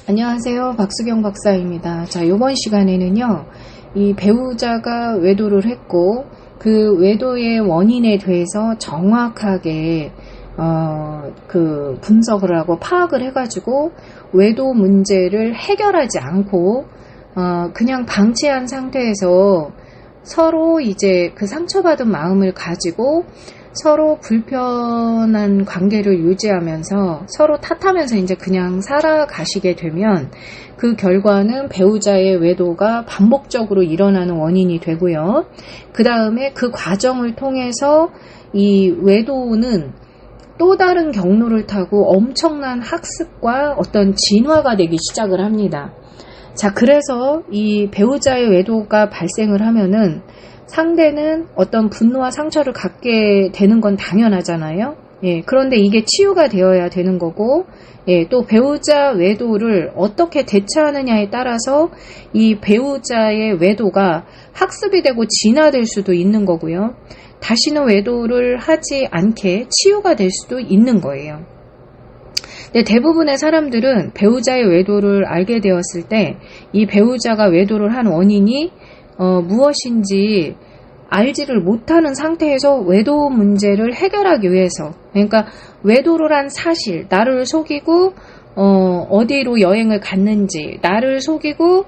안녕하세요. 박수경 박사입니다. 자, 이번 시간에는요, 이 배우자가 외도를 했고 그 외도의 원인에 대해서 정확하게 분석을 하고 파악을 해가지고 외도 문제를 해결하지 않고 그냥 방치한 상태에서 서로 이제 그 상처받은 마음을 가지고 서로 불편한 관계를 유지하면서 서로 탓하면서 이제 그냥 살아가시게 되면 그 결과는 배우자의 외도가 반복적으로 일어나는 원인이 되고요. 그 다음에 그 과정을 통해서 이 외도는 또 다른 경로를 타고 엄청난 학습과 어떤 진화가 되기 시작을 합니다. 자, 그래서 이 배우자의 외도가 발생을 하면은 상대는 어떤 분노와 상처를 갖게 되는 건 당연하잖아요. 예, 그런데 이게 치유가 되어야 되는 거고, 예, 또 배우자 외도를 어떻게 대처하느냐에 따라서 이 배우자의 외도가 학습이 되고 진화될 수도 있는 거고요. 다시는 외도를 하지 않게 치유가 될 수도 있는 거예요. 근데 대부분의 사람들은 배우자의 외도를 알게 되었을 때 이 배우자가 외도를 한 원인이 무엇인지 알지를 못하는 상태에서 외도 문제를 해결하기 위해서, 그러니까 외도를 한 사실, 나를 속이고 어디로 여행을 갔는지, 나를 속이고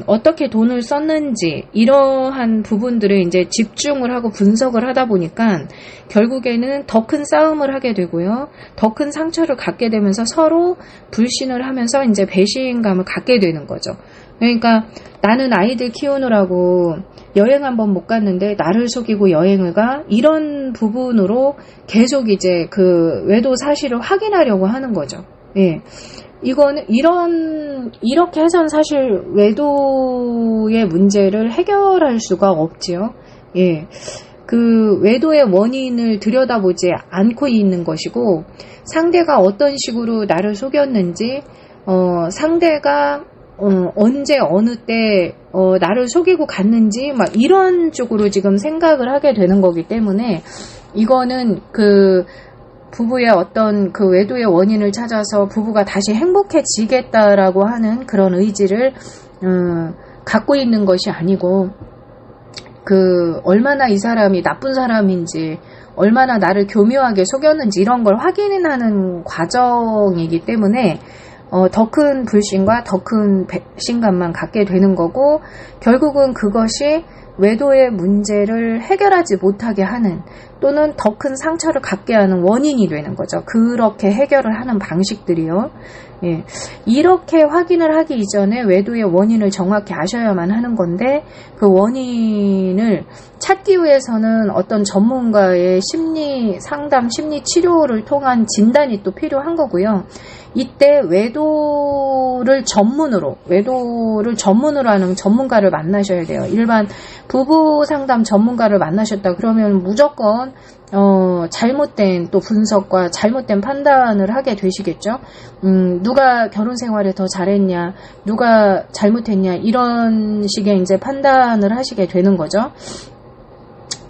어떻게 돈을 썼는지, 이러한 부분들을 이제 집중을 하고 분석을 하다 보니까 결국에는 더 큰 싸움을 하게 되고요, 더 큰 상처를 갖게 되면서 서로 불신을 하면서 이제 배신감을 갖게 되는 거죠. 그러니까 나는 아이들 키우느라고 여행 한번 못 갔는데 나를 속이고 여행을 가, 이런 부분으로 계속 이제 그 외도 사실을 확인하려고 하는 거죠. 예. 이거는 이렇게 해서는 사실 외도의 문제를 해결할 수가 없지요. 예. 그 외도의 원인을 들여다보지 않고 있는 것이고, 상대가 어떤 식으로 나를 속였는지, 상대가 언제 어느 때 나를 속이고 갔는지 막 이런 쪽으로 지금 생각을 하게 되는 거기 때문에, 이거는 그 부부의 어떤 그 외도의 원인을 찾아서 부부가 다시 행복해지겠다라고 하는 그런 의지를 갖고 있는 것이 아니고, 그 얼마나 이 사람이 나쁜 사람인지, 얼마나 나를 교묘하게 속였는지 이런 걸 확인하는 과정이기 때문에 더 큰 불신과 더 큰 배신감만 갖게 되는 거고, 결국은 그것이 외도의 문제를 해결하지 못하게 하는, 또는 더 큰 상처를 갖게 하는 원인이 되는 거죠. 그렇게 해결을 하는 방식들이요. 예. 이렇게 확인을 하기 이전에 외도의 원인을 정확히 아셔야만 하는 건데, 그 원인을 찾기 위해서는 어떤 전문가의 심리 상담, 심리 치료를 통한 진단이 또 필요한 거고요. 이때 외도를 전문으로 하는 전문가를 만나셔야 돼요. 일반 부부 상담 전문가를 만나셨다 그러면 무조건 잘못된 또 분석과 잘못된 판단을 하게 되시겠죠. 누가 결혼 생활에 더 잘했냐, 누가 잘못했냐, 이런 식의 이제 판단을 하시게 되는 거죠.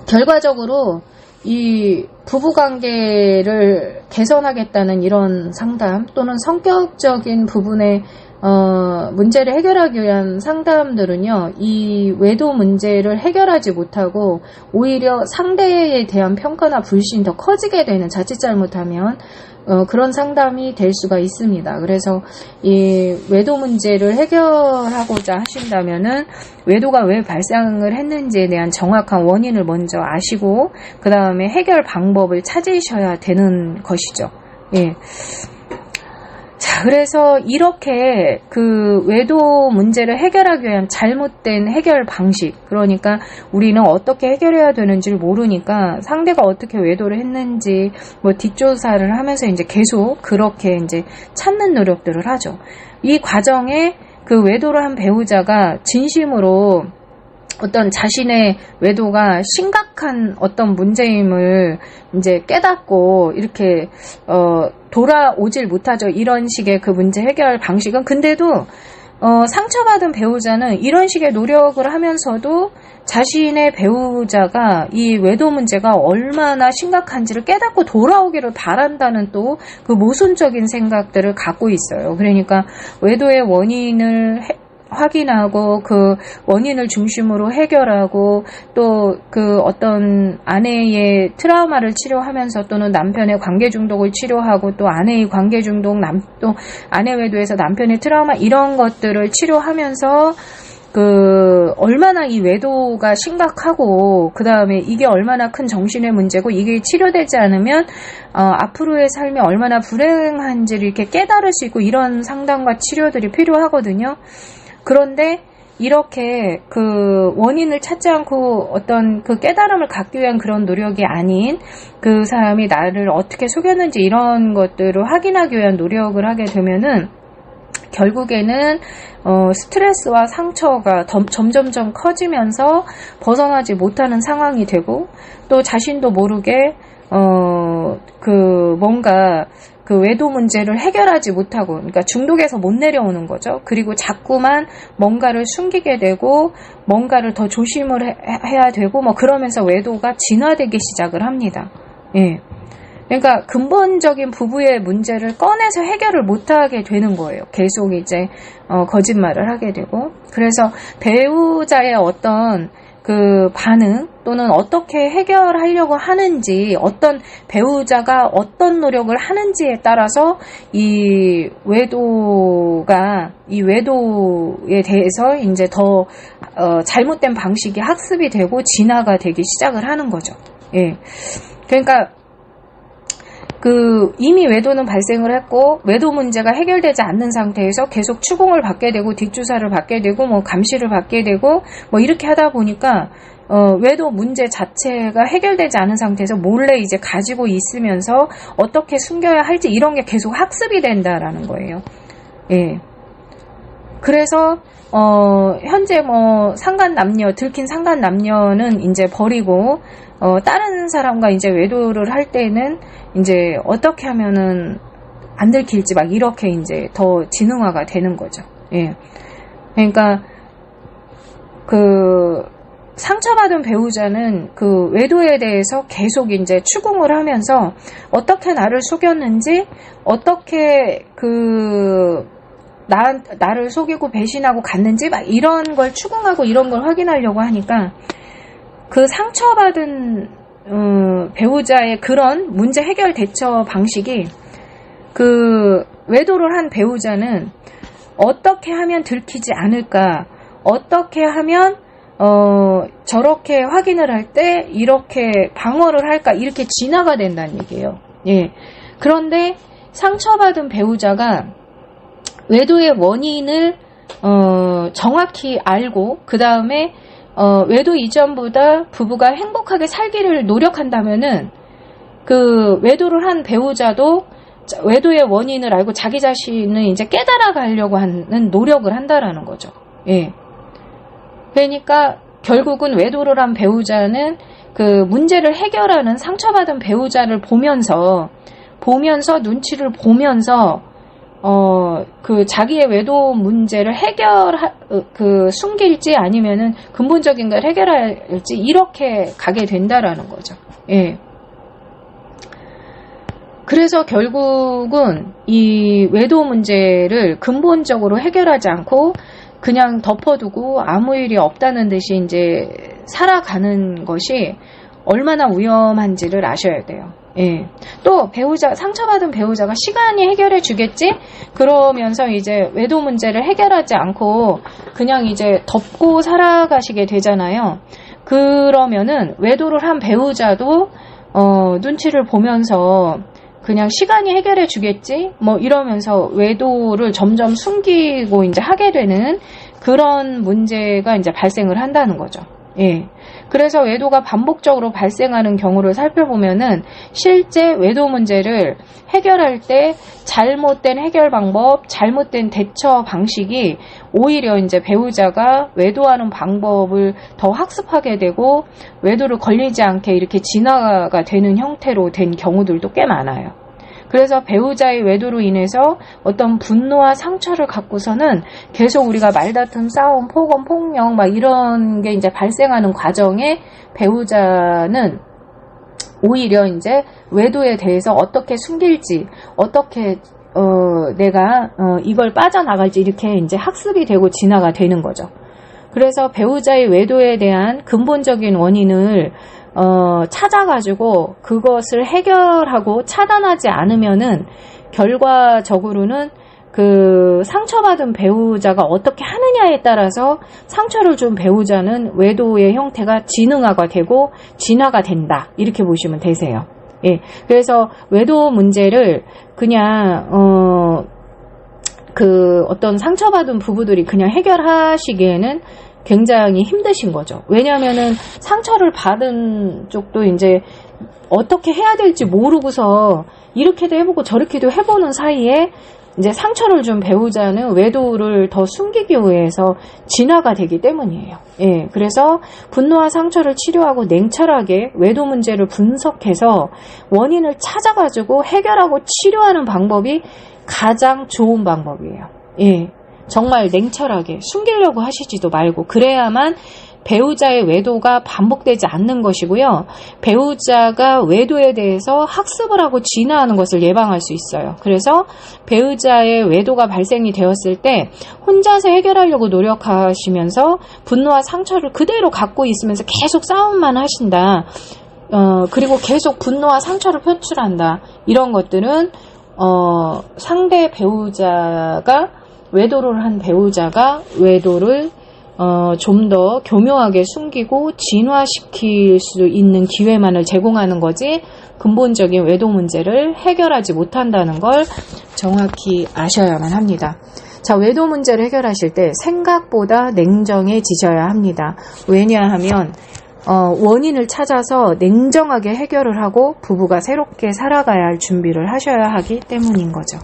결과적으로 이 부부관계를 개선하겠다는 이런 상담, 또는 성격적인 부분의 문제를 해결하기 위한 상담들은요, 이 외도 문제를 해결하지 못하고 오히려 상대에 대한 평가나 불신이 더 커지게 되는, 자칫 잘못하면 그런 상담이 될 수가 있습니다. 그래서 이 외도 문제를 해결하고자 하신다면은 외도가 왜 발생을 했는지에 대한 정확한 원인을 먼저 아시고, 그 다음에 해결 방법을 찾으셔야 되는 것이죠. 예. 자, 그래서 이렇게 그 외도 문제를 해결하기 위한 잘못된 해결 방식, 그러니까 우리는 어떻게 해결해야 되는지를 모르니까 상대가 어떻게 외도를 했는지 뭐 뒷조사를 하면서 이제 계속 그렇게 이제 찾는 노력들을 하죠. 이 과정에 그 외도를 한 배우자가 진심으로 어떤 자신의 외도가 심각한 어떤 문제임을 이제 깨닫고 이렇게 돌아오질 못하죠. 이런 식의 그 문제 해결 방식은. 근데도 상처받은 배우자는 이런 식의 노력을 하면서도 자신의 배우자가 이 외도 문제가 얼마나 심각한지를 깨닫고 돌아오기를 바란다는 또 그 모순적인 생각들을 갖고 있어요. 그러니까 외도의 원인을 확인하고 그 원인을 중심으로 해결하고 또 그 어떤 아내의 트라우마를 치료하면서 또는 남편의 관계 중독을 치료하고 또 아내의 관계 중독, 또 아내 외도에서 남편의 트라우마 이런 것들을 치료하면서 그 얼마나 이 외도가 심각하고 그 다음에 이게 얼마나 큰 정신의 문제고 이게 치료되지 않으면 앞으로의 삶이 얼마나 불행한지를 이렇게 깨달을 수 있고 이런 상담과 치료들이 필요하거든요. 그런데 이렇게 그 원인을 찾지 않고 어떤 그 깨달음을 갖기 위한 그런 노력이 아닌 그 사람이 나를 어떻게 속였는지 이런 것들을 확인하기 위한 노력을 하게 되면은 결국에는 스트레스와 상처가 점점점 커지면서 벗어나지 못하는 상황이 되고 또 자신도 모르게 뭔가 그 외도 문제를 해결하지 못하고, 그러니까 중독에서 못 내려오는 거죠. 그리고 자꾸만 뭔가를 숨기게 되고, 뭔가를 더 조심을 해야 되고, 그러면서 외도가 진화되기 시작을 합니다. 예. 그러니까 근본적인 부부의 문제를 꺼내서 해결을 못하게 되는 거예요. 계속 이제, 거짓말을 하게 되고. 그래서 배우자의 어떤 그 반응 또는 어떻게 해결하려고 하는지 어떤 배우자가 어떤 노력을 하는지에 따라서 이 외도에 대해서 이제 더 잘못된 방식이 학습이 되고 진화가 되기 시작을 하는 거죠. 예. 그러니까 이미 외도는 발생을 했고 외도 문제가 해결되지 않는 상태에서 계속 추궁을 받게 되고 뒷주사를 받게 되고 감시를 받게 되고 이렇게 하다 보니까 외도 문제 자체가 해결되지 않은 상태에서 몰래 이제 가지고 있으면서 어떻게 숨겨야 할지 이런 게 계속 학습이 된다라는 거예요. 예. 그래서 현재 들킨 상간 남녀는 이제 버리고 다른 사람과 이제 외도를 할 때는 이제 어떻게 하면은 안 들킬지 이렇게 이제 더 지능화가 되는 거죠. 예. 그러니까 상처받은 배우자는 그 외도에 대해서 계속 이제 추궁을 하면서 어떻게 나를 속였는지, 어떻게 나를 속이고 배신하고 갔는지 이런 걸 추궁하고 이런 걸 확인하려고 하니까 그 상처받은 배우자의 그런 문제 해결 대처 방식이 외도를 한 배우자는 어떻게 하면 들키지 않을까, 어떻게 하면 저렇게 확인을 할 때 이렇게 방어를 할까 이렇게 진화가 된다는 얘기예요. 예. 그런데 상처받은 배우자가 외도의 원인을 정확히 알고 그 다음에 외도 이전보다 부부가 행복하게 살기를 노력한다면은 외도를 한 배우자도 외도의 원인을 알고 자기 자신을 이제 깨달아 가려고 하는 노력을 한다라는 거죠. 예. 그러니까 결국은 외도를 한 배우자는 문제를 해결하는 상처받은 배우자를 보면서 눈치를 보면서 자기의 외도 문제를 숨길지 아니면은 근본적인 걸 해결할지 이렇게 가게 된다라는 거죠. 예. 그래서 결국은 이 외도 문제를 근본적으로 해결하지 않고 그냥 덮어두고 아무 일이 없다는 듯이 이제 살아가는 것이 얼마나 위험한지를 아셔야 돼요. 예. 또 상처받은 배우자가 시간이 해결해 주겠지? 그러면서 이제 외도 문제를 해결하지 않고 그냥 이제 덮고 살아가시게 되잖아요. 그러면은 외도를 한 배우자도 눈치를 보면서 그냥 시간이 해결해 주겠지? 이러면서 외도를 점점 숨기고 이제 하게 되는 그런 문제가 이제 발생을 한다는 거죠. 예. 그래서 외도가 반복적으로 발생하는 경우를 살펴보면은 실제 외도 문제를 해결할 때 잘못된 해결 방법, 잘못된 대처 방식이 오히려 이제 배우자가 외도하는 방법을 더 학습하게 되고 외도를 걸리지 않게 이렇게 진화가 되는 형태로 된 경우들도 꽤 많아요. 그래서 배우자의 외도로 인해서 어떤 분노와 상처를 갖고서는 계속 우리가 말다툼, 싸움, 폭언, 폭력 막 이런 게 이제 발생하는 과정에 배우자는 오히려 이제 외도에 대해서 어떻게 숨길지, 어떻게 내가 이걸 빠져나갈지 이렇게 이제 학습이 되고 진화가 되는 거죠. 그래서 배우자의 외도에 대한 근본적인 원인을 찾아가지고 그것을 해결하고 차단하지 않으면은 결과적으로는 그 상처받은 배우자가 어떻게 하느냐에 따라서 상처를 준 배우자는 외도의 형태가 진흥화가 되고 진화가 된다. 이렇게 보시면 되세요. 예. 그래서 외도 문제를 그냥 어떤 상처받은 부부들이 그냥 해결하시기에는 굉장히 힘드신 거죠. 왜냐하면은 상처를 받은 쪽도 이제 어떻게 해야 될지 모르고서 이렇게도 해보고 저렇게도 해보는 사이에 이제 상처를 준 배우자는 외도를 더 숨기기 위해서 진화가 되기 때문이에요. 예, 그래서 분노와 상처를 치료하고 냉철하게 외도 문제를 분석해서 원인을 찾아가지고 해결하고 치료하는 방법이 가장 좋은 방법이에요. 예, 정말 냉철하게 숨기려고 하시지도 말고 그래야만 배우자의 외도가 반복되지 않는 것이고요. 배우자가 외도에 대해서 학습을 하고 진화하는 것을 예방할 수 있어요. 그래서 배우자의 외도가 발생이 되었을 때 혼자서 해결하려고 노력하시면서 분노와 상처를 그대로 갖고 있으면서 계속 싸움만 하신다. 그리고 계속 분노와 상처를 표출한다. 이런 것들은 상대 배우자가 외도를 한 배우자가 외도를 좀 더 교묘하게 숨기고 진화시킬 수 있는 기회만을 제공하는 거지 근본적인 외도 문제를 해결하지 못한다는 걸 정확히 아셔야만 합니다. 자, 외도 문제를 해결하실 때 생각보다 냉정해지셔야 합니다. 왜냐하면 원인을 찾아서 냉정하게 해결을 하고 부부가 새롭게 살아가야 할 준비를 하셔야 하기 때문인 거죠.